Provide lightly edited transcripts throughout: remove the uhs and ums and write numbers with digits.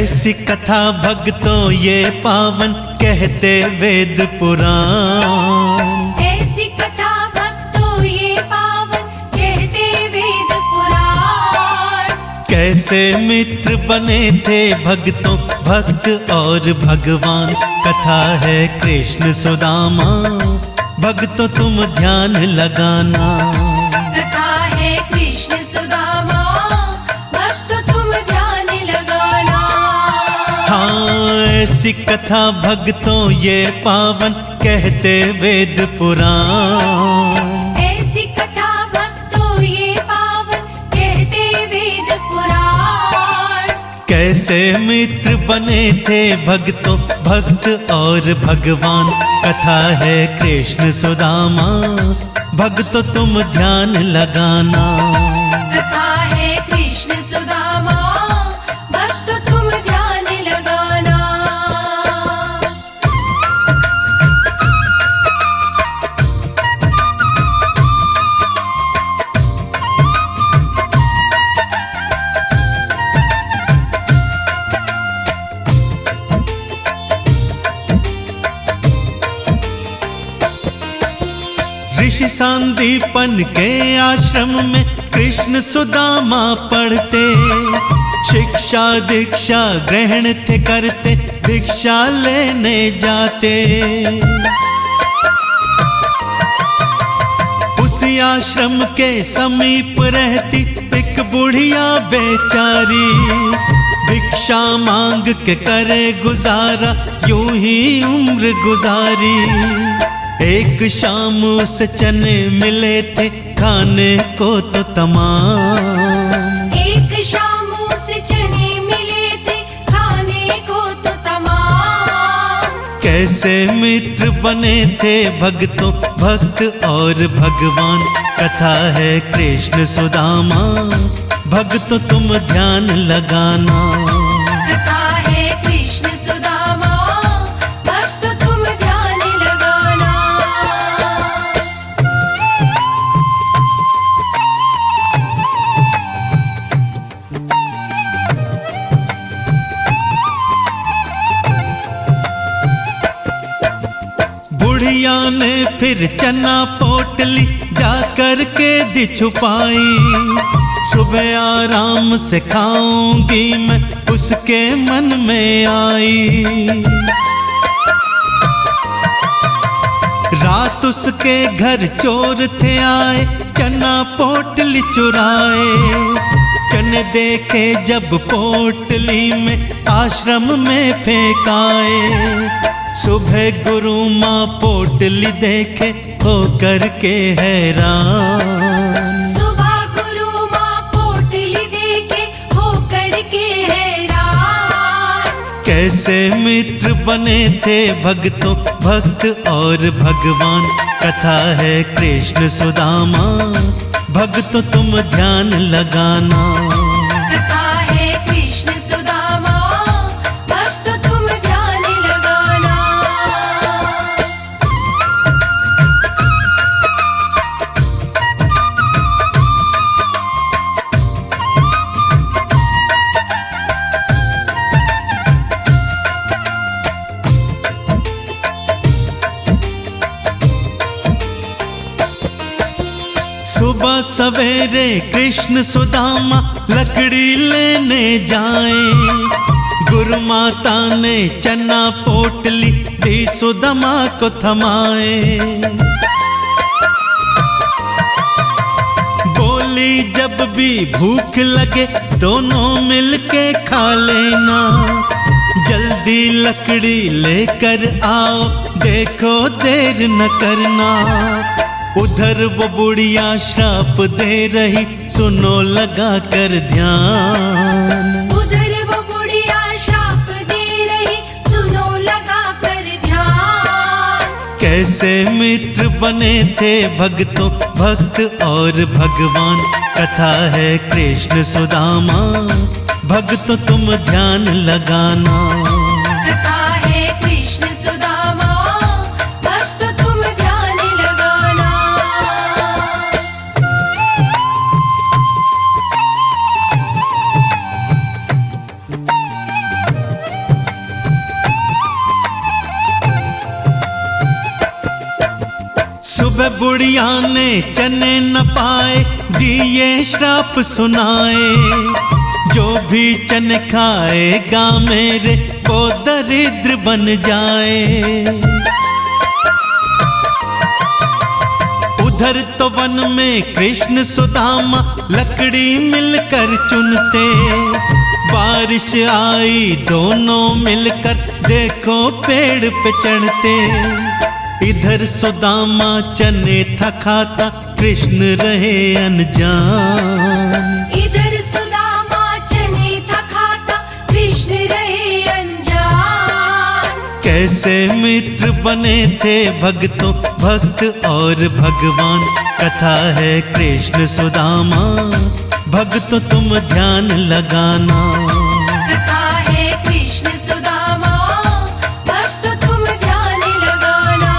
ऐसी कथा भक्तों ये पावन कहते वेद पुराण। ऐसी कथा भक्तों ये पावन कहते वेद पुराण। कैसे मित्र बने थे भक्तों भक्त और भगवान। कथा है कृष्ण सुदामा भक्तों तुम ध्यान लगाना। कथा है कृष्ण सुदामा भक्त तुम ध्यान लगाना। हाँ ऐसी कथा भक्तों ये पावन कहते वेद पुराण। ऐसी कथा भक्तों ये पावन कहते वेद पुराण। कैसे मित्र बने थे भक्तों भक्त और भगवान। कथा है कृष्ण सुदामा भक्तों तुम ध्यान लगाना। कथा है कृष्ण सुदामा भक्त तुम ध्यान लगाना। ऋषि सांदीपन के आश्रम में कृष्ण सुदामा पढ़ते। शिक्षा दीक्षा ग्रहण थे करते भिक्षा लेने जाते। उसी आश्रम के समीप रहती एक बुढ़िया बेचारी। भिक्षा मांग के करे गुजारा यूं ही उम्र गुजारी। एक शाम उसे चने मिले थे खाने को तो तमाम। एक शाम उसे चने मिले थे खाने को तो तमाम। कैसे मित्र बने थे भक्तों भक्त और भगवान। कथा है कृष्ण सुदामा भक्तों तुम ध्यान लगाना। कथा है कृष्ण सुदामा भक्त तुम ध्यान लगाना। बुढ़िया ने फिर चना पोटली जाकर के दी छुपाई। सुबह आराम से खाऊंगी मैं उसके मन में आई। रात उसके घर चोर थे आए चना पोटली चुराए। चने देखे जब पोटली में आश्रम में फेंकाए। सुबह गुरु माँ पोटली देखे हो करके हैरान। सुबह गुरु माँ पोटली देखे हो करके हैरान। कैसे मित्र बने थे भक्तों भक्त और भगवान। कथा है कृष्ण सुदामा भक्तों तुम ध्यान लगाना। कथा है कृष्ण सुदामा भक्त तुम ध्यान लगाना। सुबह सवेरे कृष्ण सुदामा लकड़ी लेने जाए। गुरु माता ने चना पोटली दी सुदामा को थमाए। बोली जब भी भूख लगे दोनों मिलके खा लेना। जल्दी लकड़ी लेकर आओ देखो देर न करना। उधर वो बुढ़िया श्राप दे रही सुनो लगा कर ध्यान। उधर वो बुढ़िया शाप दे रही सुनो लगा कर ध्यान। कैसे मित्र बने थे भक्तों भक्त और भगवान। कथा है कृष्ण सुदामा भक्तों तुम ध्यान लगाना। कथा है कृष्ण सुदामा भक्त तुम ध्यान लगाना। सुबह बुढ़िया ने चने न पाए, दिए श्राप सुनाए। जो भी चने खाएगा मेरे, वो दरिद्र बन जाए। उधर तो वन में कृष्ण सुदामा लकड़ी मिलकर चुनते। बारिश आई दोनों मिलकर देखो पेड़ पे चढ़ते। इधर सुदामा चने था खाता, कृष्ण रहे अनजान। इधर सुदामा चने था खाता, कृष्ण रहे अनजान। कैसे मित्र बने थे भक्तों, भक्त और भगवान। कथा है कृष्ण सुदामा, भक्तों तुम ध्यान लगाना। कथा है कृष्ण सुदामा, भक्त तुम ध्यान लगाना।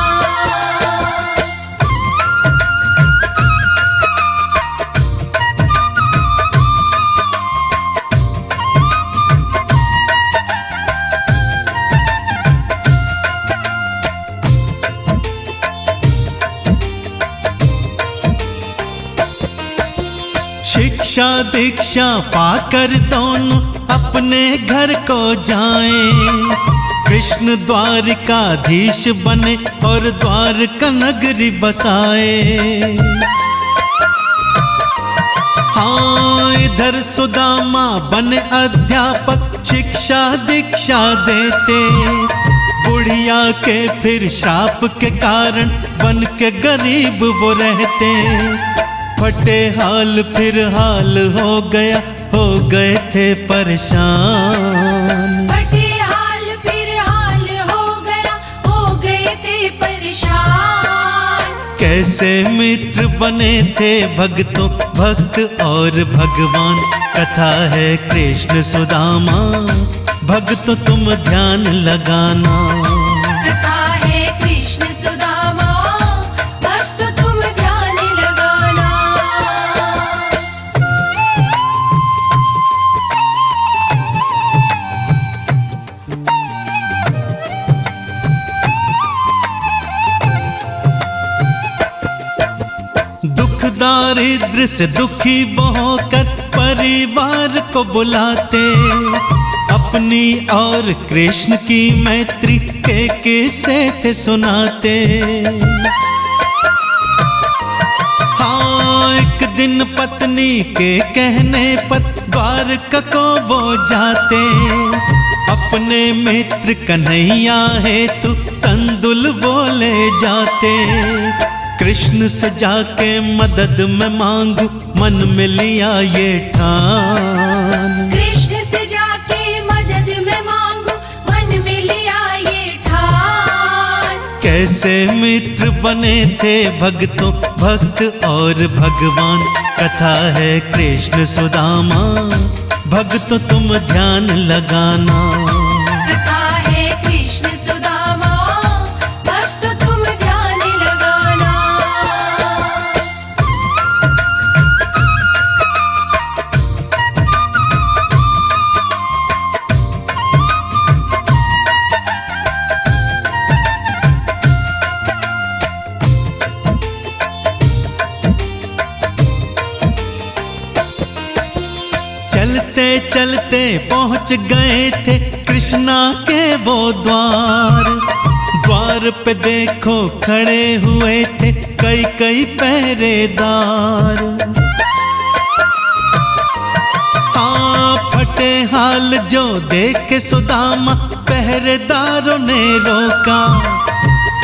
शिक्षा दीक्षा पाकर दोनों अपने घर को जाएं। कृष्ण द्वारिकाधीश बने और द्वारका नगरी बसाए। हाँ, इधर सुदामा बने अध्यापक, शिक्षा दीक्षा देते। बुढ़िया के फिर शाप के कारण बन के गरीब वो रहते। फटे हाल फिर हाल हो गया, हो गए थे परेशान। फटे हाल फिर हाल हो गया, हो गए थे परेशान। कैसे मित्र बने थे भक्तों, भक्त और भगवान। कथा है कृष्ण सुदामा, भक्तों तुम ध्यान लगाना। कथा है कृष्ण सुदामा, भक्त तुम ध्यान लगाना। दुख दारिद्र से दुखी वो होकर परिवार को बुलाते। अपनी और कृष्ण की मैत्री के किस्से थे सुनाते। हाँ, एक दिन पत्नी के कहने पर द्वारका को वो जाते। अपने मित्र कन्हैया हेतु तंदुल वो ले जाते। कृष्ण से जाके मदद में मांगू, मन में लिया ये ठान। कृष्ण से जाके मदद में मांगू, मन में लिया ये ठान। कैसे मित्र बने थे भक्तों, भक्त और भगवान। कथा है कृष्ण सुदामा, भक्तों तुम ध्यान लगाना। कथा है कृष्ण सुदामा, भक्त तुम ध्यान लगाना। चलते चलते पहुंच गए थे कृष्णा के वो द्वार। द्वार पे देखो खड़े हुए थे कई कई पहरेदार। हाँ, फटे हाल जो देखे सुदामा पहरेदारों ने रोका।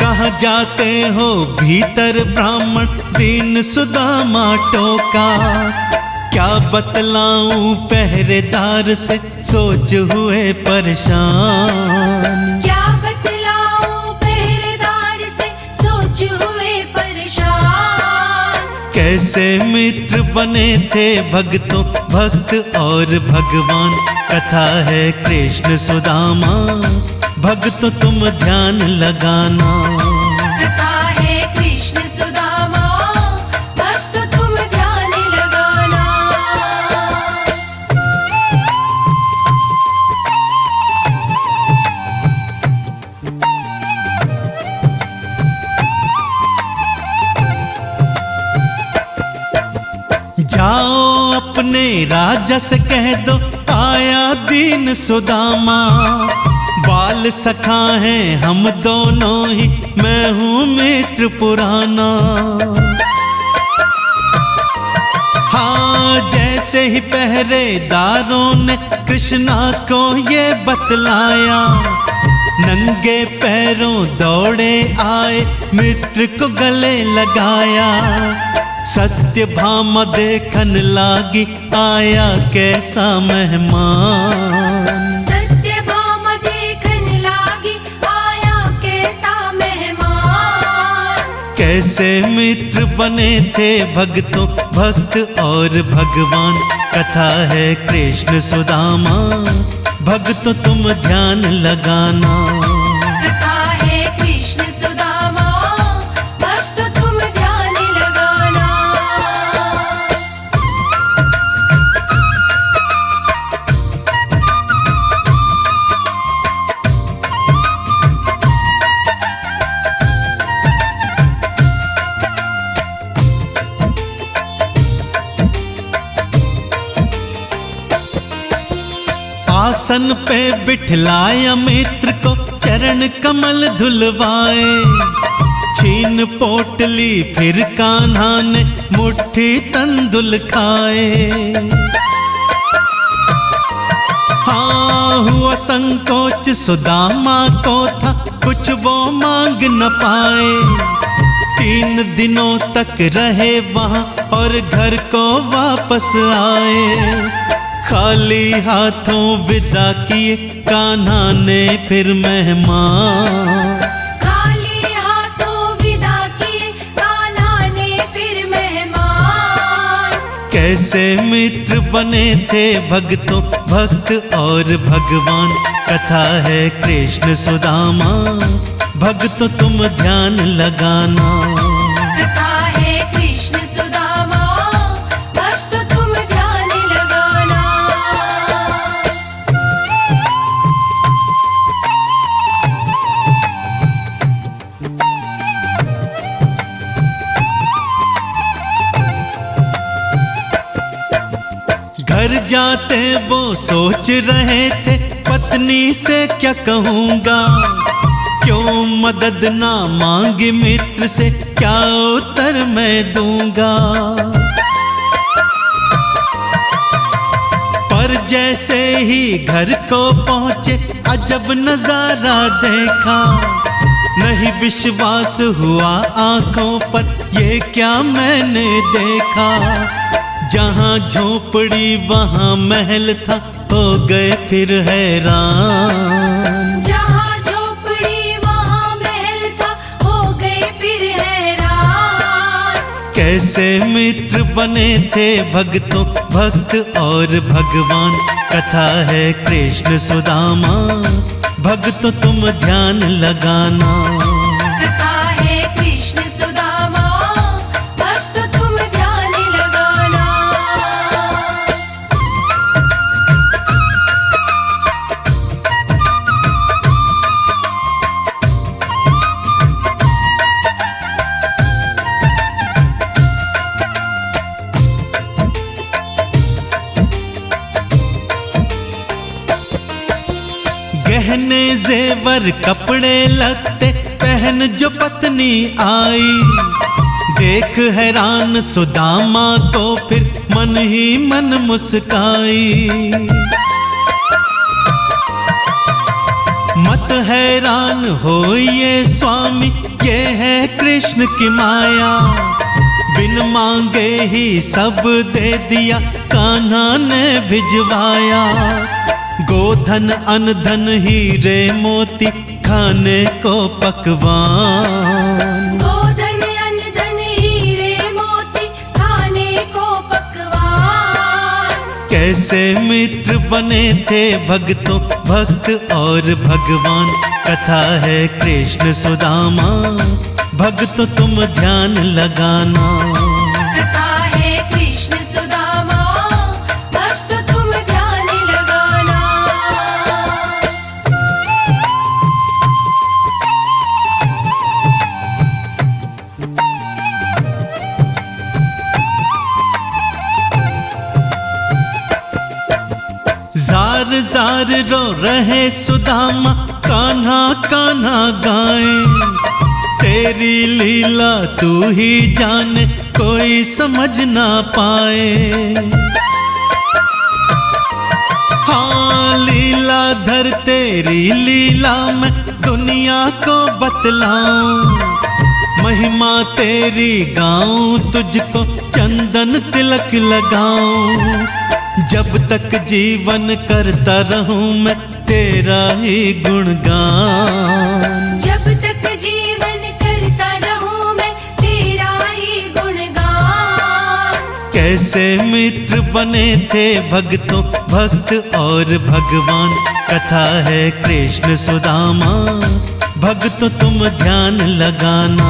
कहाँ जाते हो भीतर ब्राह्मण, दीन सुदामा टोका। क्या बतलाऊं पहरेदार से, सोच हुए परेशान। क्या बतलाऊं पहरेदार से, सोच हुए परेशान। कैसे मित्र बने थे भक्तों, भक्त और भगवान। कथा है कृष्ण सुदामा, भक्तों तुम ध्यान लगाना। कथा है कृष्ण सुदामा, भक्त तुम ध्यान लगाना। जाओ अपने राजा से कह दो आया दीन सुदामा। बाल सखा हैं हम दोनों ही, मैं हूँ मित्र पुराना। हाँ, जैसे ही पहरेदारों ने कृष्णा को ये बतलाया, नंगे पैरों दौड़े आए मित्र को गले लगाया। सत्यभामा देखन लागी आया कैसा मेहमान। सत्यभामा देखन लागी आया कैसा मेहमान। कैसे मित्र बने थे भक्तों भक्त और भगवान। कथा है कृष्ण सुदामा, भक्तों तुम ध्यान लगाना। कथा है कृष्ण सुदामा, भक्त तुम ध्यान लगाना। आसन पे बिठलाया मित्र को, चरण कमल धुलवाए। छीन पोटली फिर कान्हा ने मुट्ठी तंदुल खाए। हाँ, हुआ संकोच सुदामा को था, कुछ वो मांग न पाए। 3 दिनों तक रहे वहां और घर को वापस आए। खाली हाथों विदा किए कान्हा ने फिर मेहमान। खाली हाथों विदा किए कान्हा ने फिर मेहमान। कैसे मित्र बने थे भक्तों भक्त और भगवान। कथा है कृष्ण सुदामा, भक्तों तुम ध्यान लगाना। कथा है कृष्ण सुदामा, भक्त तुम ध्यान लगाना। घर जाते वो सोच रहे थे, पत्नी से क्या कहूँगा। क्यों मदद ना मांगी मित्र से, क्या उत्तर मैं दूंगा। पर जैसे ही घर को पहुँचे अजब नजारा देखा। नहीं विश्वास हुआ आंखों पर, ये क्या मैंने देखा। जहाँ झोपड़ी वहाँ महल था, हो गए फिर हैरान। जहाँ झोपड़ी वहाँ महल था, हो गए फिर हैरान। कैसे मित्र बने थे भक्तों भक्त और भगवान। कथा है कृष्ण सुदामा, भक्तों तुम ध्यान लगाना। कथा है कृष्ण सुदामा, भक्त तुम ध्यान लगाना। गहने जेवर कपड़े लगते पहन जो पत्नी आई। देख हैरान सुदामा को फिर मन ही मन मुस्काई। मत हैरान होइए स्वामी, ये है कृष्ण की माया। बिन मांगे ही सब दे दिया, कान्हा ने भिजवाया। गोधन अनधन हीरे मोती, खाने को पकवान। गोधन अनधन हीरे मोती, खाने को पकवान। कैसे मित्र बने थे भक्तों भक्त और भगवान। कथा है कृष्ण सुदामा, भक्तों तुम ध्यान लगाना। कथा है कृष्ण सुदामा, भक्त तुम ध्यान लगाना। हार रो रहे सुदामा, कान्हा कान्हा गाएं। तेरी लीला तू ही जाने, कोई समझ ना पाए। हाँ लीलाधर तेरी लीला मैं दुनिया को बतलाऊं, महिमा तेरी गाऊं, तुझको चंदन तिलक लगाऊं। जब तक जीवन करता रहूं मैं तेरा ही गुणगान। जब तक जीवन करता रहूं मैं तेरा ही गुणगान। कैसे मित्र बने थे भक्तों, भक्त और भगवान। कथा है कृष्ण सुदामा, भक्तों तुम ध्यान लगाना।